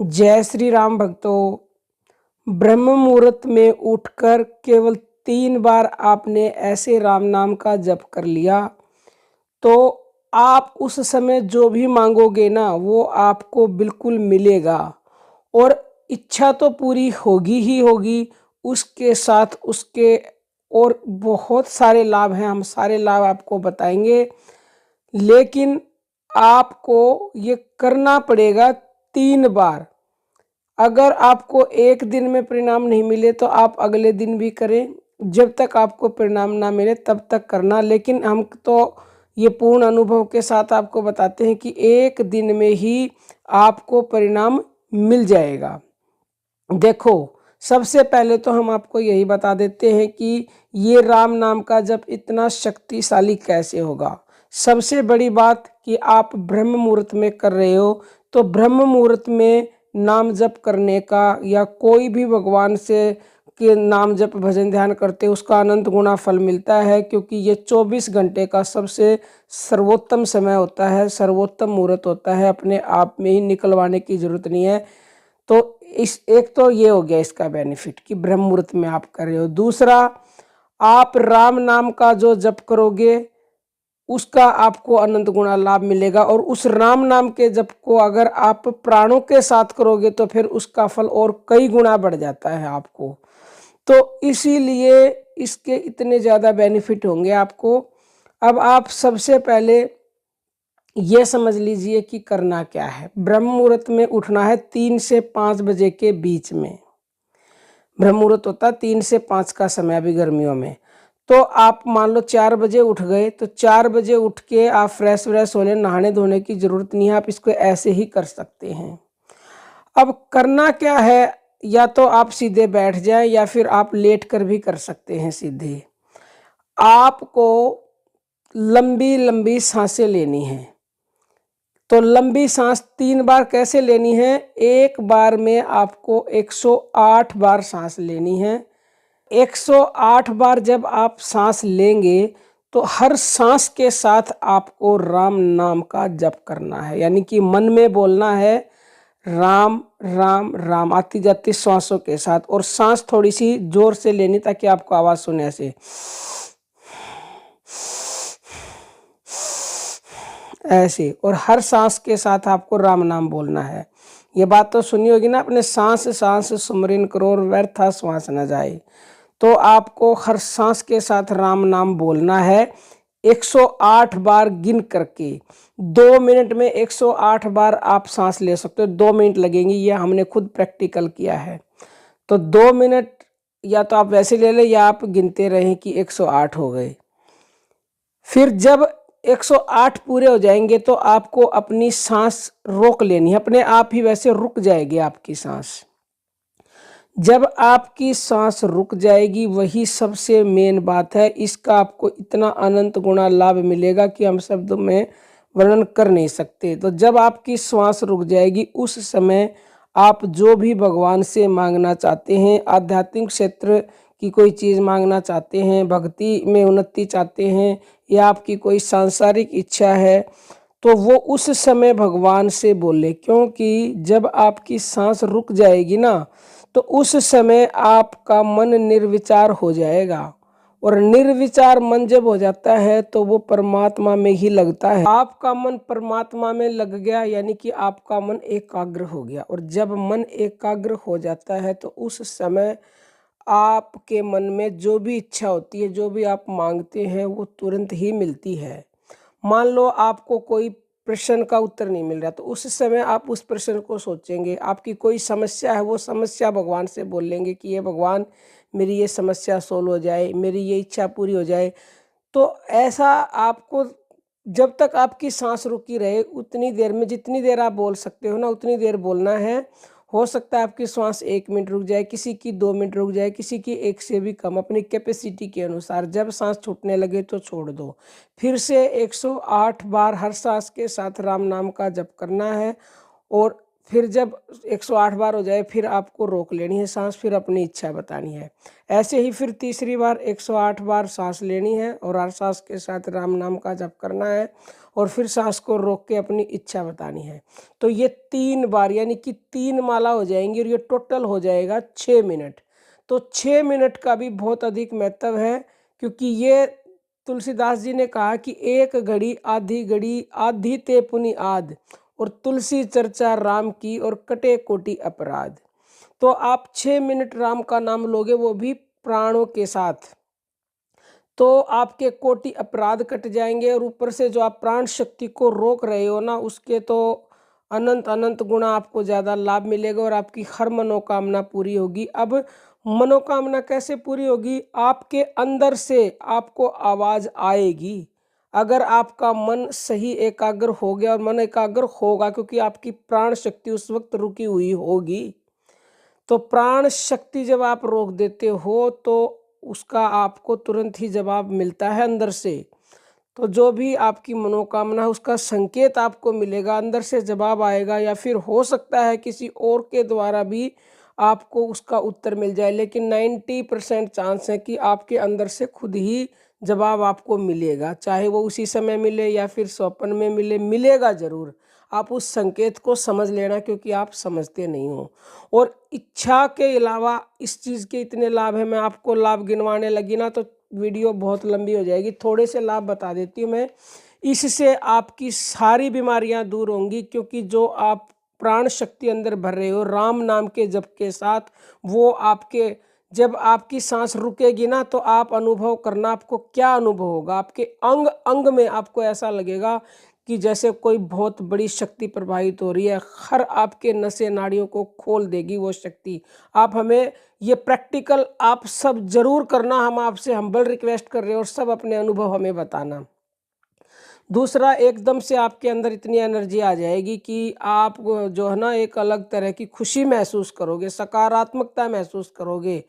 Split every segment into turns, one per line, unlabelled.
जय श्री राम भक्तों। ब्रह्म मुहूर्त में उठकर केवल 3 बार आपने ऐसे राम नाम का जप कर लिया तो आप उस समय जो भी मांगोगे ना वो आपको बिल्कुल मिलेगा। और इच्छा तो पूरी होगी ही होगी, उसके साथ उसके और बहुत सारे लाभ हैं। हम सारे लाभ आपको बताएंगे, लेकिन आपको ये करना पड़ेगा 3 बार। अगर आपको एक दिन में परिणाम नहीं मिले तो आप अगले दिन भी करें, जब तक आपको परिणाम ना मिले तब तक करना। लेकिन हम तो ये पूर्ण अनुभव के साथ आपको बताते हैं कि एक दिन में ही आपको परिणाम मिल जाएगा। देखो, सबसे पहले तो हम आपको यही बता देते हैं कि ये राम नाम का जप इतना शक्तिशाली कैसे होगा। सबसे बड़ी बात कि आप ब्रह्म मुहूर्त में कर रहे हो, तो ब्रह्म मुहूर्त में नाम जप करने का या कोई भी भगवान से के नाम जप भजन ध्यान करते उसका अनंत गुना फल मिलता है, क्योंकि ये 24 घंटे का सबसे सर्वोत्तम समय होता है, सर्वोत्तम मुहूर्त होता है। अपने आप में ही निकलवाने की जरूरत नहीं है। तो इस एक तो ये हो गया इसका बेनिफिट कि ब्रह्म मुहूर्त में आप कर रहे हो। दूसरा, आप राम नाम का जो जप करोगे उसका आपको अनंत गुना लाभ मिलेगा। और उस राम नाम के जप को अगर आप प्राणों के साथ करोगे तो फिर उसका फल और कई गुना बढ़ जाता है आपको। तो इसीलिए इसके इतने ज़्यादा बेनिफिट होंगे आपको। अब आप सबसे पहले ये समझ लीजिए कि करना क्या है। ब्रह्म मुहूर्त में उठना है 3 से 5 बजे के बीच में। ब्रह्म मुहूर्त होता है 3 से 5 का समय अभी गर्मियों में। तो आप मान लो 4 बजे उठ गए तो 4 बजे उठ के आप फ्रेश व्रेश होने नहाने धोने की ज़रूरत नहीं है, आप इसको ऐसे ही कर सकते हैं। अब करना क्या है, या तो आप सीधे बैठ जाएं या फिर आप लेट कर भी कर सकते हैं सीधे। आपको लंबी लंबी सांसें लेनी है। तो लंबी सांस 3 बार कैसे लेनी है? एक बार में आपको 108 बार सांस लेनी है। 108 बार जब आप सांस लेंगे तो हर सांस के साथ आपको राम नाम का जप करना है, यानी कि मन में बोलना है राम राम राम आती जाती श्वासों के साथ। और सांस थोड़ी सी जोर से लेनी ताकि आपको आवाज सुने ऐसे ऐसे। और हर सांस के साथ आपको राम नाम बोलना है। ये बात तो सुनी होगी ना, अपने सांस सांस सुमरिन करो और व्यर्था श्वास न जाए। तो आपको हर सांस के साथ राम नाम बोलना है 108 बार गिन करके। 2 मिनट में 108 बार आप सांस ले सकते हो। 2 मिनट लगेंगे, ये हमने खुद प्रैक्टिकल किया है। तो 2 मिनट या तो आप वैसे ले लें या आप गिनते रहें कि 108 हो गए। फिर जब 108 पूरे हो जाएंगे तो आपको अपनी सांस रोक लेनी है, अपने आप ही वैसे रुक जाएगी आपकी सांस। जब आपकी सांस रुक जाएगी वही सबसे मेन बात है। इसका आपको इतना अनंत गुना लाभ मिलेगा कि हम शब्दों में वर्णन कर नहीं सकते। तो जब आपकी सांस रुक जाएगी उस समय आप जो भी भगवान से मांगना चाहते हैं, आध्यात्मिक क्षेत्र की कोई चीज़ मांगना चाहते हैं, भक्ति में उन्नति चाहते हैं, या आपकी कोई सांसारिक इच्छा है, तो वो उस समय भगवान से बोले। क्योंकि जब आपकी सांस रुक जाएगी ना तो उस समय आपका मन निर्विचार हो जाएगा। और निर्विचार मन जब हो जाता है तो वो परमात्मा में ही लगता है। आपका मन परमात्मा में लग गया यानी कि आपका मन एकाग्र हो गया। और जब मन एकाग्र हो जाता है तो उस समय आपके मन में जो भी इच्छा होती है, जो भी आप मांगते हैं, वो तुरंत ही मिलती है। मान लो आपको कोई प्रश्न का उत्तर नहीं मिल रहा तो उस समय आप उस प्रश्न को सोचेंगे। आपकी कोई समस्या है, वो समस्या भगवान से बोल लेंगे कि ये भगवान मेरी ये समस्या सोल्व हो जाए, मेरी ये इच्छा पूरी हो जाए। तो ऐसा आपको जब तक आपकी सांस रुकी रहे उतनी देर में जितनी देर आप बोल सकते हो ना उतनी देर बोलना है। हो सकता है आपकी सांस 1 मिनट रुक जाए, किसी की 2 मिनट रुक जाए, किसी की 1 से भी कम, अपनी कैपेसिटी के अनुसार। जब सांस छूटने लगे तो छोड़ दो। फिर से 108 बार हर सांस के साथ राम नाम का जप करना है। और फिर जब 108 बार हो जाए फिर आपको रोक लेनी है सांस, फिर अपनी इच्छा बतानी है। ऐसे ही फिर तीसरी बार 108 बार सांस लेनी है और हर सांस के साथ राम नाम का जप करना है। और फिर सांस को रोक के अपनी इच्छा बतानी है। तो ये 3 बार यानी कि 3 माला हो जाएंगी और ये टोटल हो जाएगा 6 मिनट। तो 6 मिनट का भी बहुत अधिक महत्व है, क्योंकि ये तुलसीदास जी ने कहा कि एक घड़ी आधी ते पुनि आद, और तुलसी चर्चा राम की और कटे कोटि अपराध। तो आप 6 मिनट राम का नाम लोगे, वो भी प्राणों के साथ, तो आपके कोटि अपराध कट जाएंगे। और ऊपर से जो आप प्राण शक्ति को रोक रहे हो ना, उसके तो अनंत अनंत गुना आपको ज़्यादा लाभ मिलेगा और आपकी हर मनोकामना पूरी होगी। अब मनोकामना कैसे पूरी होगी? आपके अंदर से आपको आवाज़ आएगी। अगर आपका मन सही एकाग्र हो गया, और मन एकाग्र होगा क्योंकि आपकी प्राण शक्ति उस वक्त रुकी हुई होगी। तो प्राण शक्ति जब आप रोक देते हो तो उसका आपको तुरंत ही जवाब मिलता है अंदर से। तो जो भी आपकी मनोकामना है उसका संकेत आपको मिलेगा, अंदर से जवाब आएगा, या फिर हो सकता है किसी और के द्वारा भी आपको उसका उत्तर मिल जाए, लेकिन 90% चांस है कि आपके अंदर से खुद ही जवाब आपको मिलेगा। चाहे वो उसी समय मिले या फिर स्वप्न में मिले, मिलेगा ज़रूर। आप उस संकेत को समझ लेना, क्योंकि आप समझते नहीं हो। और इच्छा के अलावा इस चीज़ के इतने लाभ हैं, मैं आपको लाभ गिनवाने लगी ना तो वीडियो बहुत लंबी हो जाएगी। थोड़े से लाभ बता देती हूँ मैं। इससे आपकी सारी बीमारियां दूर होंगी, क्योंकि जो आप प्राण शक्ति अंदर भर रहे हो राम नाम के जप के साथ, वो आपके, जब आपकी सांस रुकेगी ना तो आप अनुभव करना, आपको क्या अनुभव होगा, आपके अंग अंग में आपको ऐसा लगेगा कि जैसे कोई बहुत बड़ी शक्ति प्रवाहित हो रही है। हर आपके नसें नाड़ियों को खोल देगी वो शक्ति। आप हमें ये प्रैक्टिकल आप सब जरूर करना, हम आपसे हम्बल रिक्वेस्ट कर रहे हैं, और सब अपने अनुभव हमें बताना। दूसरा, एकदम से आपके अंदर इतनी एनर्जी आ जाएगी कि आप जो है ना एक अलग तरह की खुशी महसूस करोगे, सकारात्मकता महसूस करोगे,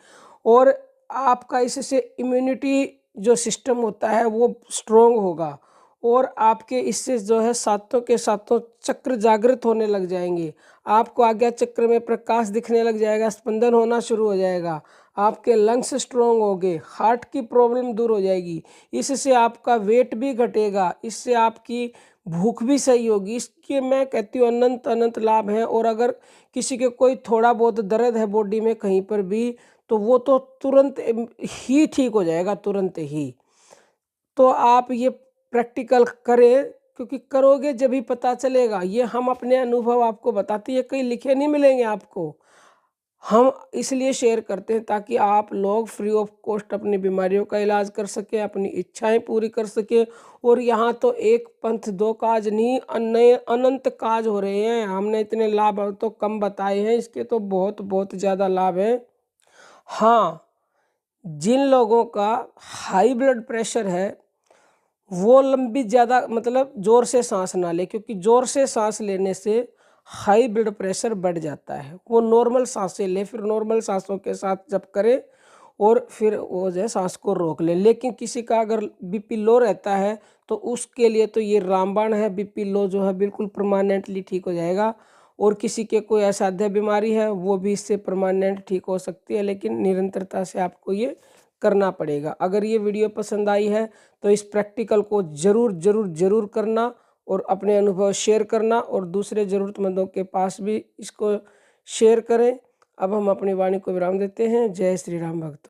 और आपका इससे इम्यूनिटी जो सिस्टम होता है वो स्ट्रोंग होगा, और आपके इससे जो है सातों के सातों चक्र जागृत होने लग जाएंगे। आपको आज्ञा चक्र में प्रकाश दिखने लग जाएगा, स्पंदन होना शुरू हो जाएगा, आपके लंग्स स्ट्रोंग होंगे, हार्ट की प्रॉब्लम दूर हो जाएगी। इससे आपका वेट भी घटेगा, इससे आपकी भूख भी सही होगी। इसके मैं कहती हूँ अनंत अनंत लाभ हैं। और अगर किसी के कोई थोड़ा बहुत दर्द है बॉडी में कहीं पर भी, तो वो तो तुरंत ही ठीक हो जाएगा, तुरंत ही। तो आप ये प्रैक्टिकल करें, क्योंकि करोगे जब ही पता चलेगा। ये हम अपने अनुभव आपको बताते हैं, कहीं लिखे नहीं मिलेंगे आपको। हम इसलिए शेयर करते हैं ताकि आप लोग फ्री ऑफ कॉस्ट अपनी बीमारियों का इलाज कर सकें, अपनी इच्छाएं पूरी कर सकें। और यहाँ तो एक पंथ दो काज नहीं, अनंत काज हो रहे हैं। हमने इतने लाभ तो कम बताए हैं, इसके तो बहुत बहुत ज़्यादा लाभ हैं। हाँ, जिन लोगों का हाई ब्लड प्रेशर है वो लंबी ज़्यादा मतलब ज़ोर से सांस ना ले, क्योंकि ज़ोर से सांस लेने से हाई ब्लड प्रेशर बढ़ जाता है। वो नॉर्मल सांसें ले, फिर नॉर्मल सांसों के साथ जब करे और फिर वो जो है सांस को रोक ले। लेकिन किसी का अगर बीपी लो रहता है तो उसके लिए तो ये रामबाण है, बीपी लो जो है बिल्कुल परमानेंटली ठीक हो जाएगा। और किसी के कोई असाध्य बीमारी है वो भी इससे परमानेंट ठीक हो सकती है, लेकिन निरंतरता से आपको ये करना पड़ेगा। अगर ये वीडियो पसंद आई है तो इस प्रैक्टिकल को ज़रूर ज़रूर ज़रूर करना, और अपने अनुभव शेयर करना, और दूसरे ज़रूरतमंदों के पास भी इसको शेयर करें। अब हम अपनी वाणी को विराम देते हैं। जय श्री राम भक्त।